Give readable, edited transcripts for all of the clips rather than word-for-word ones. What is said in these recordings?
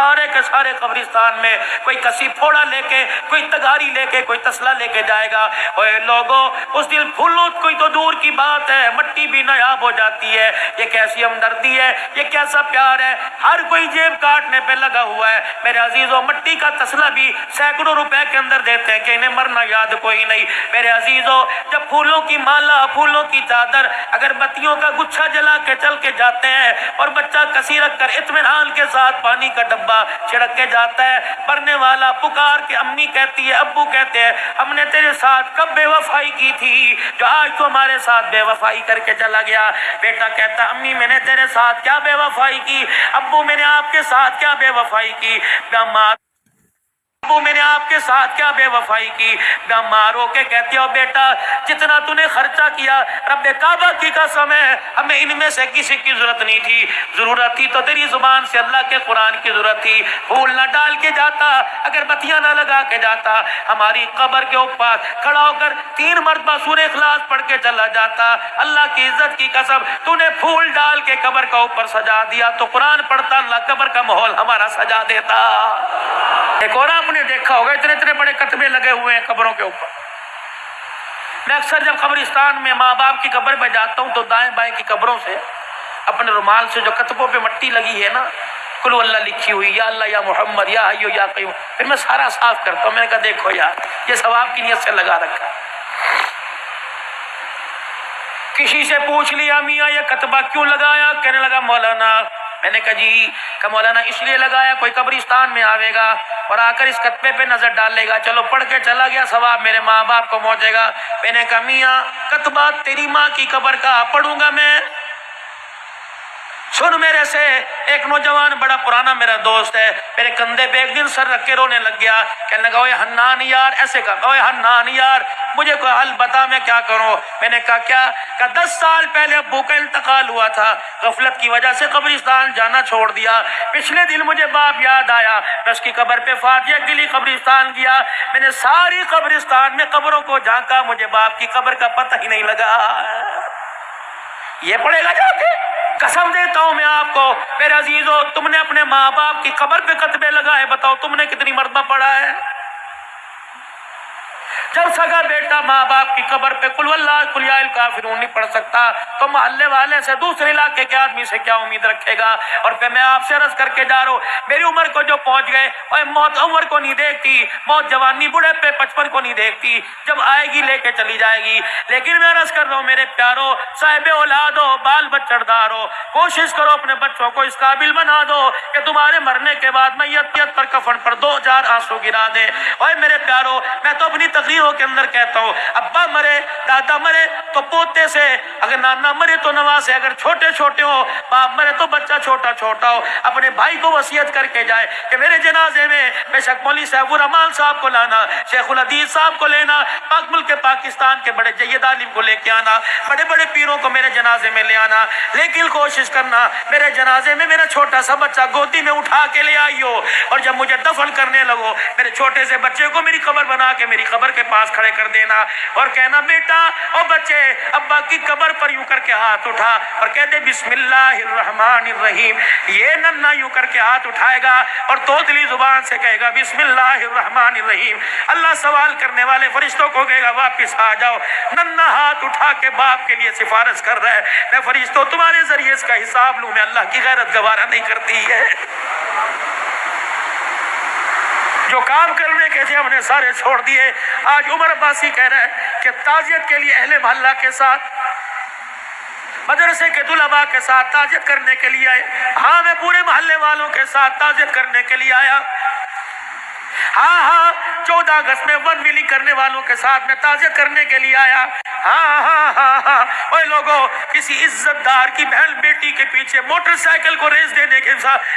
سارے کے سارے قبرستان میں کوئی کسی پھوڑا لے کے، کوئی تگاری لے کے، کوئی تسلا لے کے جائے گا۔ اوے لوگوں، اس دن پھولوں کوئی تو دور کی بات ہے، مٹی بھی نایاب ہو جاتی ہے۔ یہ کیسی ہمدردی ہے، یہ کیسا پیار ہے، ہر کوئی جیب کاٹنے پہ لگا ہوا ہے۔ میرے عزیزوں، مٹی کا تسلا بھی سینکڑوں روپے کے اندر دیتے ہیں کہ انہیں مرنا یاد کوئی نہیں۔ میرے عزیزوں، جب پھولوں کی مالا، پھولوں کی چادر، اگر بتیوں کا گچھا جلا کے چل کے جاتے ہیں اور بچہ کسی رکھ کر اطمینان کے ساتھ پانی کا ڈبہ چھڑک کے جاتا ہے، مرنے والا پکار کے امی کہتی ہے، ابو کہتے ہیں، ہم نے تیرے ساتھ کب بے وفائی کی تھی جو آج تو ہمارے ساتھ بے وفائی کر کے چلا گیا؟ بیٹا کہتا، امی میں نے تیرے ساتھ کیا بے وفائی کی، ابو میں نے آپ کے ساتھ کیا بے وفائی کی، ابو میں نے آپ کے ساتھ کیا بے وفائی کی۔ مارو کے کہتی ہو، بیٹا جتنا تو نے خرچہ کیا رب کعبہ کی قسم ہے ہمیں ان میں سے کسی کی ضرورت نہیں تھی، ضرورت تھی تو تیری زبان سے اللہ کے قرآن کی ضرورت تھی۔ پھول نہ ڈال کے جاتا، اگر بتیاں نہ لگا کے جاتا، ہماری قبر کے اوپر کھڑا ہو کر 3 مرتبہ سورہ اخلاص پڑھ کے چلا جاتا۔ اللہ کی عزت کی قسم، تو نے پھول ڈال کے قبر کا اوپر سجا دیا تو قرآن پڑھتا، اللہ قبر کا ماحول ہمارا سجا دیتا۔ ایک اور آپ نے دیکھا ہوگا، اتنے اتنے بڑے کتبے لگے ہوئے ہیں قبروں کے اوپر۔ میں اکثر جب قبرستان میں ماں باپ کی قبر پہ جاتا ہوں تو دائیں بائیں کی قبروں سے اپنے رومال سے جو کتبوں پہ مٹی لگی ہے نا، قل اللہ لکھی ہوئی، یا اللہ یا محمد یا حیو یا قیوم، پھر میں سارا صاف کرتا ہوں۔ میں نے کہا دیکھو یار، یہ ثواب کی نیت سے لگا رکھا۔ کسی سے پوچھ لیا، میاں یہ کتبہ کیوں لگایا؟ کہنے لگا مولانا، میں نے کہا جی، کہ مولانا اس لیے لگایا کوئی قبرستان میں آوے گا اور آ کر اس کتبے پہ نظر ڈالے گا، چلو پڑھ کے چلا گیا، ثواب میرے ماں باپ کو پہنچے گا۔ میں نے کہا میاں کتبہ تیری ماں کی قبر کا پڑھوں گا میں؟ سن میرے سے، ایک نوجوان بڑا پرانا میرا دوست ہے، میرے کندھے پہ ایک دن سر رکھ کے رونے لگ گیا، کہنے لگا اوے حنان یار، ایسے کہا اوے حنان یار مجھے کوئی حل بتا، میں کیا کروں؟ میں نے کہا کیا؟ کہ 10 سال پہلے ابو کا انتقال ہوا تھا، غفلت کی وجہ سے قبرستان جانا چھوڑ دیا، پچھلے دن مجھے باپ یاد آیا، میں اس کی قبر پہ فاتحہ کے لیے قبرستان گیا، میں نے ساری قبرستان میں قبروں کو جھانکا، مجھے باپ کی قبر کا پتہ ہی نہیں لگا۔ یہ پڑے گا جا کے؟ قسم دیتا ہوں میں آپ کو میرے عزیزو، تم نے اپنے ماں باپ کی قبر پہ کتبے لگائے، بتاؤ تم نے کتنی مرتبہ پڑھا ہے؟ جب سگا بیٹا ماں باپ کی قبر پہ قل واللہ قل یا الکافرون نہیں پڑھ سکتا تو محلے والے سے، دوسرے علاقے کے آدمی سے کیا امید رکھے گا؟ اور پھر میں آپ سے عرض کر کے جا رہا ہوں، میری عمر کو جو پہنچ گئے، اور موت عمر کو نہیں دیکھتی، موت جوانی بڑھے پہ 55 کو نہیں دیکھتی، جب آئے گی لے کے چلی جائے گی۔ لیکن میں عرض کر رہا ہوں میرے پیارو، صاحب اولاد ہو، بال بچڑدار ہو، کوشش کرو اپنے بچوں کو اس قابل بنا دو کہ تمہارے مرنے کے بعد میت پر کفن پر 2 آنسو گرا دے۔ اور میرے پیارو، میں تو اپنی تقریروں کے اندر کہتا ہوں، ابا مرے، دادا مرے تو پوتے سے، اگر نانا مرے تو نوا سے، اگر چھوٹے چھوٹے ہو، باپ مرے تو بچہ چھوٹا چھوٹا ہو، اپنے بھائی کو وصیت کر کے جائے کہ میرے جنازے میں بے شک مولوی صاحب الرحمان صاحب کو لانا، شیخ الحدیث صاحب کو لینا، پاک ملک پاکستان کے بڑے جید عالم کو لے کے آنا، بڑے بڑے پیروں کو میرے جنازے میں لے آنا، لیکن کوشش کرنا میرے جنازے میں میرا چھوٹا سا بچہ گودی میں اٹھا کے لے آئیو، اور جب مجھے دفن کرنے لگو میرے چھوٹے سے بچے کو میری قبر بنا کے میری قبر کے پاس کھڑے کر دینا اور کہنا بیٹا او بچے ابا کی قبر پر یوں کر کے ہاتھ اٹھا اور کہہ دے بسم اللہ الرحمن الرحیم۔ یہ ننھا یوں کر کے ہاتھ اٹھائے گا اور توتلی زبان سے کہے گا بسم اللہ الرحمن الرحیم۔ اللہ سوال کرنے والے فرشتوں کو کہے گا واپس آ جاؤ۔ ننھا ہاتھ اٹھا کے باپ کے لیے سفارش کر رہا ہے، میں فرشتوں تمہارے ذریعے اس کا حساب لوں، میں اللہ کی غیرت گوارا نہیں کرتی ہے۔ جو کام کرنے کے تھے ہم نے سارے چھوڑ دیے۔ آج عمر عباسی کہہ رہا ہے کہ تعزیت کے لیے اہل محلہ کے ساتھ، مدرسے کے طلباء کے ساتھ تعزیت کرنے کے لیے آئے۔ ہاں میں پورے محلے والوں کے ساتھ تعزیت کرنے کے لیے آیا۔ ہاں 14 اگست میں 1 ویلنگ کرنے والوں کے ساتھ میں تعزیت کرنے کے لیے آیا۔ ہاں اوے لوگوں، کسی عزت دار کی بہن بیٹی کے پیچھے موٹر سائیکل کو ریس دینے کے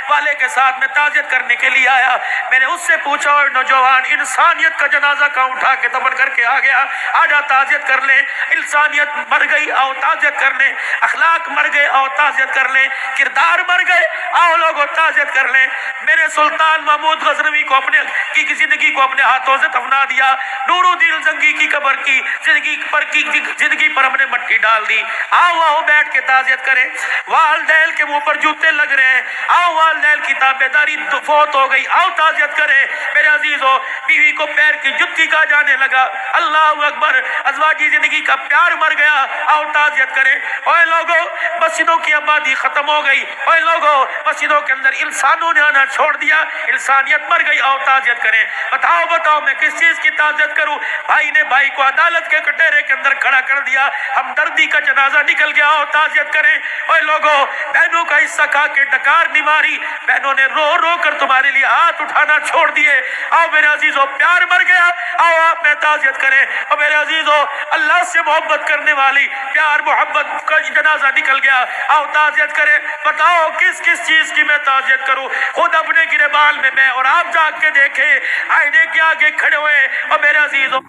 والے کے ساتھ میں تعزیت کرنے کے لیے آیا۔ میں نے اس سے پوچھا اور نوجوان انسانیت کا جنازہ کہاں اٹھا کے دفن کر کے آ گیا، آجا تعزیت کر لیں۔ انسانیت مر گئی، آؤ تعزیت کر لیں۔ اخلاق مر گئے، آؤ تعزیت کر لیں۔ کردار مر گئے، آؤ لوگوں تعزیت کر لیں۔ میرے سلطان محمود غزنوی کو اپنے کی زندگی کو اپنے ہاتھوں سے دفنا دیا. نور الدین زنگی کی قبر کی زندگی پر ہم نے مٹی ڈال دی. آؤ آؤ بیٹھ کے تعزیت کریں. والدین کے منہ پر جوتے لگ رہے ہیں, آؤ والدین کی تابعداری فوت ہو گئی, آؤ تعزیت کریں. میرے عزیزو, بیوی کو پیر کی جتی کہا جانے لگا, اللہ اکبر, ازواجی زندگی کا پیار مر گیا, آؤ تعزیت کریں. اوے لوگو, مسجدوں کی آبادی ختم ہو گئی. اوے لوگو, مسجدوں کے اندر انسانوں نے آنا چھوڑ دیا, انسانیت مر گئی, آؤ تعزیت کریں. بتاؤ میں کس چیز کی تعزیت کروں. بھائی نے بھائی کو عدالت کے کٹہرے کے اندر کھڑا کر دیا, ہمدردی کا جنازہ نکل گیا, آؤ تعزیت کریں. اوے لوگو, بہنوں کا حصہ کھا کے ڈکار نہیں ماری, بہنوں نے رو رو کر تمہارے لیے ہاتھ اٹھانا چھوڑ دیے. آؤ میرے عزیزو, پیار مر گیا, آؤ آپ میں تعزیت کریں. اور میرے عزیزو, اللہ سے محبت کرنے والی پیار محبت کا جنازہ نکل گیا, آؤ تعزیت کریں. بتاؤ کس چیز کی میں تعزیت کروں. خود اپنے گریبان میں اور آپ جاگ کے دیکھیں, آئینے کے آگے کھڑے ہوئے. اور میرے عزیزو,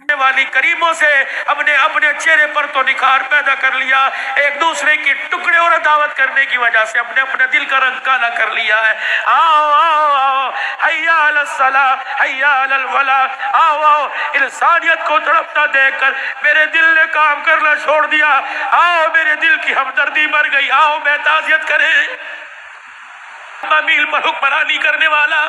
والی کریموں سے ہم نے اپنے چہرے پر تو نکھار پیدا کر لیا, ایک دوسرے کی ٹکڑے اور دعوت کرنے کی وجہ سے ہم نے اپنے دل کا رنگ کالا کر لیا ہے. آؤ آؤ آؤ, حیا علی الصلاۃ حیا علی الفلاح. آؤ آؤ, انسانیت کو تڑپتا دیکھ کر میرے دل نے کام کرنا چھوڑ دیا. آؤ, میرے دل کی ہمدردی مر گئی, آؤ میں تعزیت کریں. میل پر حکمرانی کرنے والا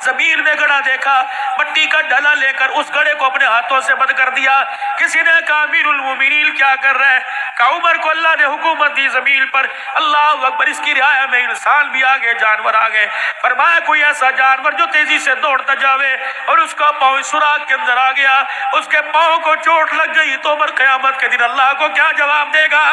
زمین میں گڑا دیکھا, مٹی کا ڈلا لے کر اس گڑے کو اپنے ہاتھوں سے بند کر دیا. کسی نے کہا امیر المومنین کیا کر رہا ہے. کہا عمر کو اللہ نے حکومت دی زمین پر, اللہ اکبر, اس کی رعایا میں انسان بھی آگے, جانور آگے. فرمایا کوئی ایسا جانور جو تیزی سے دوڑتا جاوے اور اس کا پاؤں سوراخ کے اندر آ گیا, اس کے پاؤں کو چوٹ لگ گئی, تو عمر قیامت کے دن اللہ کو کیا جواب دے گا.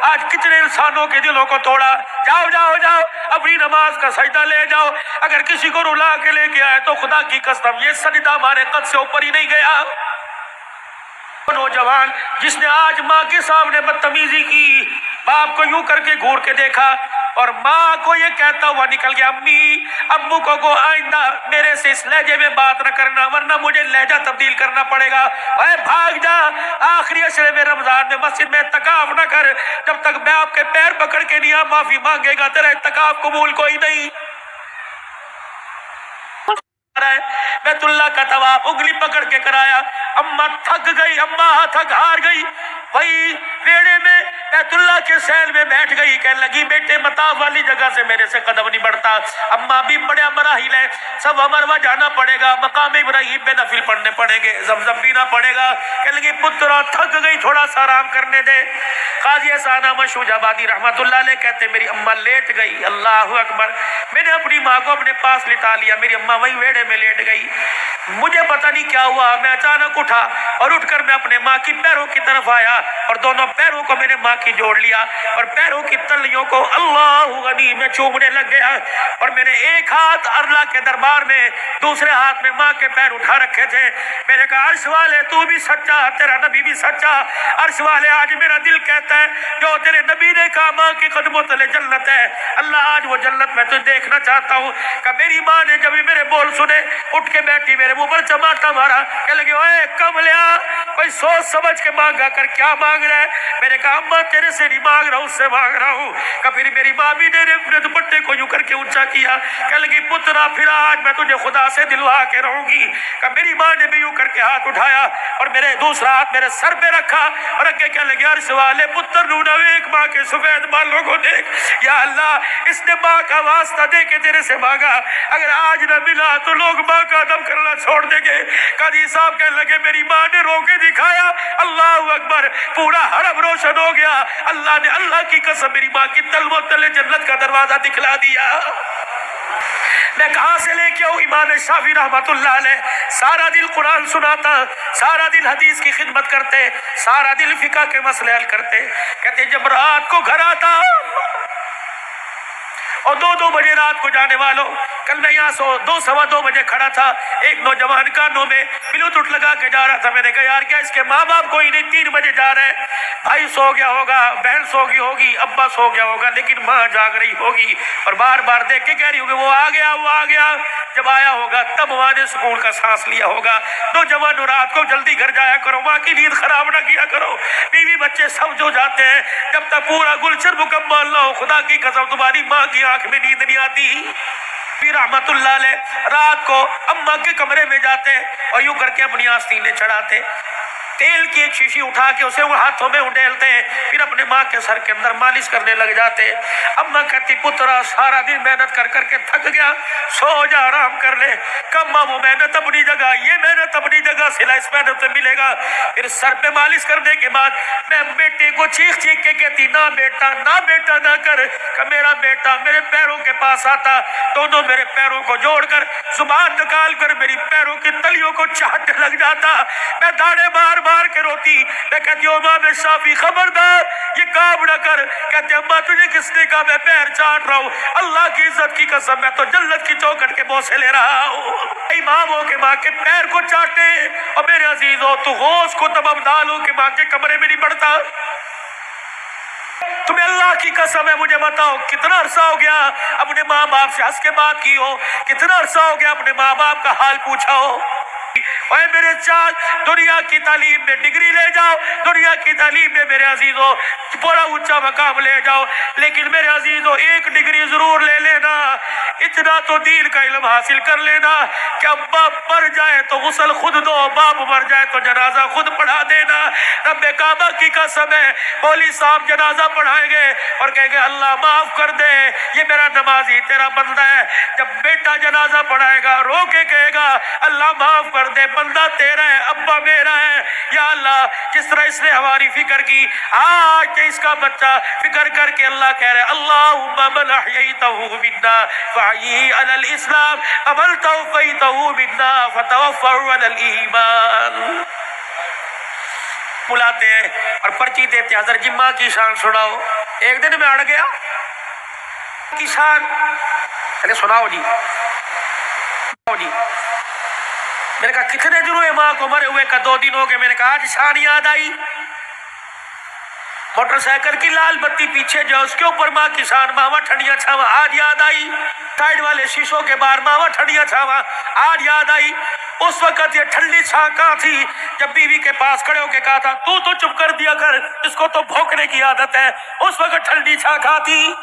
آج کتنے انسانوں کے دلوں کو توڑا. جاؤ جاؤ جاؤ, اپنی نماز کا سجدہ لے جاؤ. اگر کسی کو رلا کے لے کے آئے تو خدا کی قسم یہ سجدہ ہمارے قد سے اوپر ہی نہیں گیا. نوجوان جس نے آج ماں کے سامنے بدتمیزی کی, باپ کو یوں کر کے گھور کے دیکھا اور ماں کو یہ کہتا ہوا نکل گیا, امی ابو کو آئندہ میرے سے اس لہجے میں بات نہ کرنا ورنہ مجھے لہجہ تبدیل کرنا پڑے گا. اے بھاگ جا, آخری عشرے میں رمضان میں مسجد میں اعتکاف نہ کر, جب تک میں آپ کے پیر پکڑ کے نہیں معافی مانگے گا تیرا اعتکاف قبول کوئی نہیں. بیت اللہ کا طواف انگلی پکڑ کے کرایا, اماں تھک گئی, اماں تھک ہار گئی, وہی ویڑے میں بیت اللہ کے سیل میں بیٹھ گئی, کہنے لگی بیٹے مطاف والی جگہ سے میرے سے قدم نہیں بڑھتا. اماں بھی بڑے مراحل ہے, سب مروہ جانا پڑے گا, مقام ابراہیم پہ نفل پڑھنے پڑیں گے, زمزم پینا پڑے گا. کہنے لگی پترا تھک گئی, تھوڑا سا آرام کرنے دے. قاضی احسانہ مشہور آبادی رحمت اللہ علیہ کہتے میری اماں لیٹ گئی, اللہ اکبر, میں نے اپنی ماں کو اپنے پاس لٹا لیا, میری اماں وہی ویڑے میں لیٹ گئی. مجھے پتہ نہیں کیا ہوا, میں اچانک اٹھا اور اٹھ کر میں اپنے ماں کی پیروں کی طرف آیا اور دونوں پیروں کو میں نے ماں کی جوڑ لیا اور پیروں کی تلیوں کو اللہ غنی میں چومنے لگ گیا. اور میں نے ایک ہاتھ اللہ کے دربار میں, دوسرے ہاتھ میں ماں کے پیر اٹھا رکھے تھے. میں نے کہا عرش والے تو بھی سچا, تیرا نبی بھی سچا. عرش والے آج میرا دل کہتا ہے جو تیرے نبی نے کہا ماں کی قدموں تلے جنت ہے, اللہ آج وہ جنت میں تجھے دیکھنا چاہتا ہوں. کہ میری ماں نے جب میرے بول سنے اٹھ کے بیٹھی, میرے منہ پر چماٹا مارا, کہنے لگے اوے کملیا کوئی سوچ سمجھ کے مانگا کر, کیا مانگ رہا ہے. میں نے کہا اماں تیرے سے نہیں مانگ رہا ہوں, اس سے مانگ رہا ہوں. کہ پھر میری ماں بھی نے اپنے دوپٹے کو یوں کر کے اونچا کیا, کہنے لگی پترا پھر آج میں تجھے خدا سے دلوا کے رہوں گی. کہ میری ماں نے بھی یوں کر کے ہاتھ اٹھایا اور میرے دوسرا ہاتھ میرے سر پہ رکھا اور اگے کہنے لگے عرش والے پتر ڈھونڈا ایک ماں کے سفید بالوں کو دیکھ, یا اللہ اس نے ماں کا واسطہ دے کے تیرے سے مانگا, اگر آج نہ ملا تو لوگ ماں کا ادب کرنا چھوڑ دیں گے. قاضی صاحب کہنے لگے میری ماں نے رو کے دکھایا, اللہ اکبر, پورا حرم روشن ہو گیا. اللہ نے اللہ کی قسم میری ماں کی تلووں تلے جنت کا دروازہ دکھلا دیا. میں کہاں سے لے کے آؤں. امام شافعی رحمت اللہ علیہ سارا دل قرآن سناتا, سارا دل حدیث کی خدمت کرتے, سارا دل فقہ کے مسئلے حل کرتے. کہتے جب رات کو گھر آتا اور 2 بجے رات کو جانے والوں, کل میں یہاں 2 بجے کھڑا تھا, ایک نوجوان کانوں میں بلوٹوتھ لگا کے جا رہا تھا. میں نے کہا یار کیا اس کے ماں باپ کوئی نہیں, 3 بجے جا رہے ہیں, بھائی سو گیا ہوگا, بہن سو گئی ہوگی, ابا سو گیا ہوگا, لیکن ماں جاگ رہی ہوگی اور بار بار دیکھ کے کہہ رہی ہوگی وہ آ گیا وہ آ گیا. جب آیا ہوگا تب وہاں نے سکون کا سانس لیا ہوگا. نوجوان رات کو جلدی گھر جایا کرو, ماں کی نیند خراب نہ کیا کرو. بیوی بچے سب جو جاتے ہیں جب تک پورا گلشن مکمل نہ ہو, خدا کی قسم تمہاری ماں کی آنکھ میں نیند نہیں آتی. پھر رحمتullah علیہ رات کو اما کے کمرے میں جاتے اور یوں کر کے اپنی آستینیں چڑھاتے، تیل کی ایک شیشی اٹھا کے اسے وہ ہاتھوں میں اڈیلتے، پھر اپنے ماں کے سر کے اندر مالش کرنے لگ جاتے۔ اما کہتی پترا سارا دن محنت کر کر کے تھک گیا، سو جا آرام کر لے۔ کما وہ محنت اپنی جگہ، یہ محنت اپنی جگہ، صلہ اس محنت سے ملے گا۔ پھر سر پہ مالش کرنے کے بعد میں بیٹے کو چیخ چیخ کے کہتی نہ بیٹا نہ بیٹا نہ کر، کہ میرا بیٹا میرے پیروں کے پاس آتا، دونوں میرے پیروں کو جوڑ کر زبان نکال کر میری پیروں کی تلیوں کو چاٹنے لگ جاتا۔ میں داڑے مار مار کے روتی، میں کہتی امام شافی خبردار یہ کام نہ کر۔ کہتے اماں تجھے کس نے کہا میں پیر چاٹ رہا ہوں؟ اللہ کی عزت کی قسم میں تو جنت کی چوکھٹ کے بوسے لے رہا ہوں۔ امام ہو کے ماں کے پیر کو چاٹے، اور میرے عزیز ہو تو غوث کو تب ابدال ہو کے ماں کے کمرے میں نہیں پڑتا۔ تمہیں اللہ کی قسم ہے مجھے بتاؤ کتنا عرصہ ہو گیا اپنے ماں باپ سے ہنس کے بات کی ہو، کتنا عرصہ ہو گیا اپنے ماں باپ کا حال پوچھا ہو؟ اے میرے چاچ دنیا کی تعلیم میں ڈگری لے جاؤ، دنیا کی تعلیم میں میرے عزیزوں بڑا اونچا مقام لے جاؤ، لیکن میرے عزیزوں ایک ڈگری ضرور لے لینا، اتنا تو دین کا علم حاصل کر لینا کہ اب باپ مر جائے تو غسل خود دو، باپ مر جائے تو جنازہ خود پڑھا دینا۔ رب کعبہ کی قسم ہے مولوی صاحب جنازہ پڑھائیں گے اور کہیں گے اللہ معاف کر دے یہ میرا نمازی تیرا بندہ ہے۔ جب بیٹا جنازہ پڑھائے گا رو کے کہے گا اللہ معاف کر دے بندہ تیرا ہے ابا میرا ہے۔ یا اللہ جس طرح اس نے ہماری فکر کی، آج کہ اس کا بچہ فکر کر کے اللہ کہہ رہے اللہم من احییتہ منا فاحیہ علی الاسلام ومن توفیتہ منا فتوفہ علی الایمان۔ بلاتے ہیں اور پرچی دیتے ہیں حضرت جمعہ کی شان سناؤ۔ ایک دن میں اڑ گیا کی شان، چلے سناؤ جی جی۔ میں نے کہا کتنے دن ہوئے ماں کو مرے ہوئے کا؟ 2 دن ہو گئے۔ میں نے کہا آج شان یاد آئی؟ موٹر سائیکل کی لال بتی پیچھے جو اس کے اوپر ماں کی شان ماما ٹھنڈیاں چھاوا آج یاد آئی؟ سائیڈ والے شیشوں کے باہر ماما ٹھنڈیاں چھاوا آج یاد آئی؟ اس وقت یہ ٹھنڈی چھاں کہاں تھی جب بیوی کے پاس کھڑے ہو کے کہا تھا تو چپ کر دیا کر، اس کو تو بھونکنے کی عادت ہے؟ اس وقت ٹھنڈی چھاں کہاں تھی؟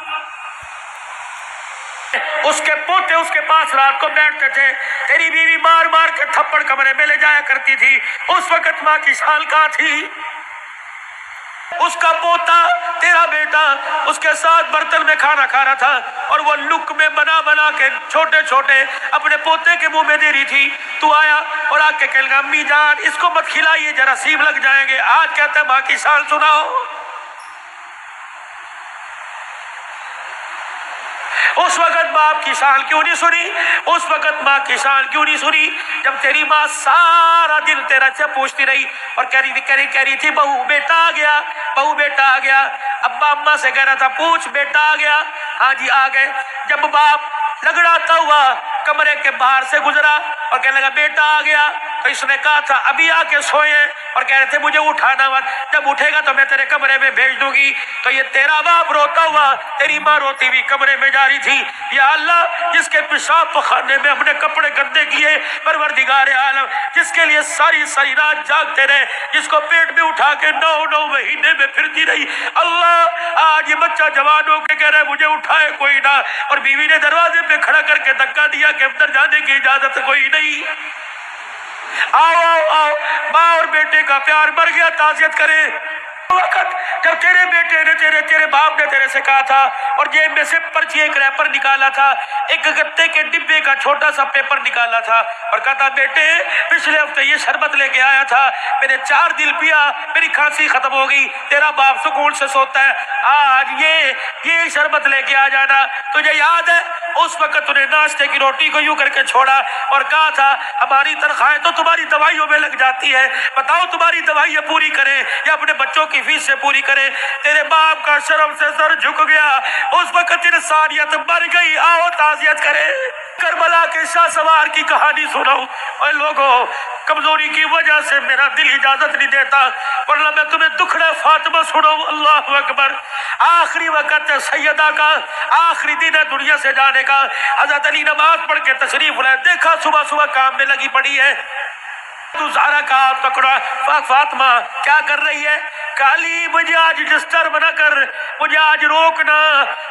اس کے پوتے اس کے پاس رات کو بیٹھتے تھے، تیری بیوی مار مار کے تھپڑ کمرے میں لے جایا کرتی تھی، اس وقت ماں کی شان کہاں تھی؟ اس کا پوتا تیرا بیٹا اس کے ساتھ برتن میں کھانا کھا رہا تھا اور وہ لک میں بنا بنا کے چھوٹے چھوٹے اپنے پوتے کے منہ میں دے رہی تھی، تو آیا اور آ کے کہے گا امی جان اس کو مت کھلائیے جراثیم لگ جائیں گے۔ آج کہتے ہیں ماں کی شان سناؤ۔ اس وقت باپ کی شان کیوں نہیں سنی؟ اس وقت ماں کی شان کیوں نہیں سنی؟ جب تیری ماں سارا دن تیرا سے پوچھتی رہی اور کہہ رہی تھی بہو بیٹا آ گیا، بہو بیٹا آ گیا۔ ابا اماں سے کہہ رہا تھا پوچھ بیٹا آ گیا؟ ہاں جی آ گئے۔ جب باپ لگڑاتا ہوا کمرے کے باہر سے گزرا اور کہنے لگا بیٹا آ گیا، تو اس نے کہا تھا ابھی آ کے سوئے اور کہہ رہے تھے مجھے اٹھانا مت، جب اٹھے گا تو میں تیرے کمرے میں بھیج دوں گی۔ تو یہ تیرا باپ روتا ہوا تیری ماں روتی ہوئی کمرے میں جا رہی تھی۔ یا اللہ جس کے پیشاب پخانے میں اپنے کپڑے گندے کیے پروردگار عالم، جس کے لیے ساری ساری رات جاگتے رہے، جس کو پیٹ میں اٹھا کے 9 مہینے میں پھرتی رہی، اللہ آج یہ بچہ جوان ہو کے کہہ رہا ہے مجھے اٹھائے کوئی نہ، اور بیوی نے دروازے پہ کھڑا کر کے دھکا دیا کہ اندر جانے کی اجازت کوئی نہیں۔ آؤ آؤ آؤ ماں اور بیٹے کا پیار مر گیا، تعزیت کرے۔ وقت جب تیرے بیٹے نے تیرے باپ نے تیرے سے کہا تھا اور جیب میں سے پرچی ایک ریپر نکالا تھا، ایک گتے کے ڈبے کا چھوٹا سا پیپر نکالا تھا اور کہا تھا بیٹے پچھلے ہفتے یہ شربت لے کے آیا تھا، میں نے 4 دن پیا، میری کھانسی ختم ہو گئی، تیرا باپ سکون سے سوتا ہے، آج یہ شربت لے کے آ جانا۔ تجھے یاد ہے اس وقت انہیں ناشتے کی روٹی کو یوں کر کے چھوڑا اور کہا تھا ہماری تنخواہیں تو تمہاری دوائیوں میں لگ جاتی ہے، بتاؤ تمہاری دوائیاں پوری کریں یا اپنے بچوں کی فیس سے پوری کریں۔ تیرے باپ کا شرم سے سر جھک گیا، اس وقت انسانیت مر گئی۔ آؤ تعزیت کرے۔ کربلا کے شاہ سوار کی کہانی سناؤں۔ اور لوگوں کمزوری کی وجہ سے میرا دل اجازت نہیں دیتا ورنہ میں تمہیں دکھڑا فاطمہ سناؤں۔ اللہ اکبر۔ آخری وقت سیدہ کا، آخری دن ہے دنیا سے جانے کا۔ حضرت علی نماز پڑھ کے تشریف لائے، دیکھا صبح صبح کام میں لگی پڑی ہے، تو زہرا کا پکڑا، فاطمہ کیا کر رہی ہے؟ علی مجھے آج ڈسٹرب نہ کر، مجھے آج روکنا،